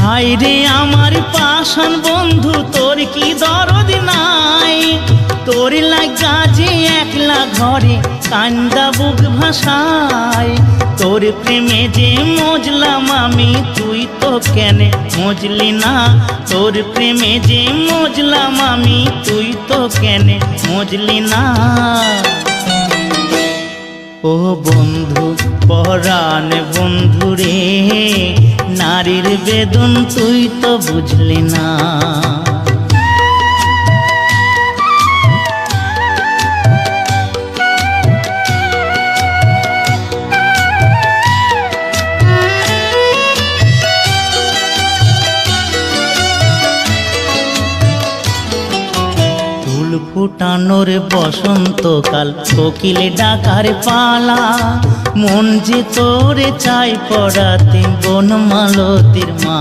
হায় রে আমার পাষাণ বন্ধু, তোর কি দরদ নাই? তোর লাগা যে একলা ঘরে কান্দা বুক ভাষায়। তোর প্রেমে যে মজলাম আমি, তুই তো কেনে মজলি না? তোর প্রেমে যে মজলাম আমি, তুই তো কেনে মজলি না? ও বন্ধু পরাণ বন্ধু রে, নারীর বেদন তুই তো বুঝলি না। ফুল ফুটানোর বসন্তকাল, কোকিল ডাকার পালা, মন যে তোরে চাই পড়াতে বনমালতির মালা।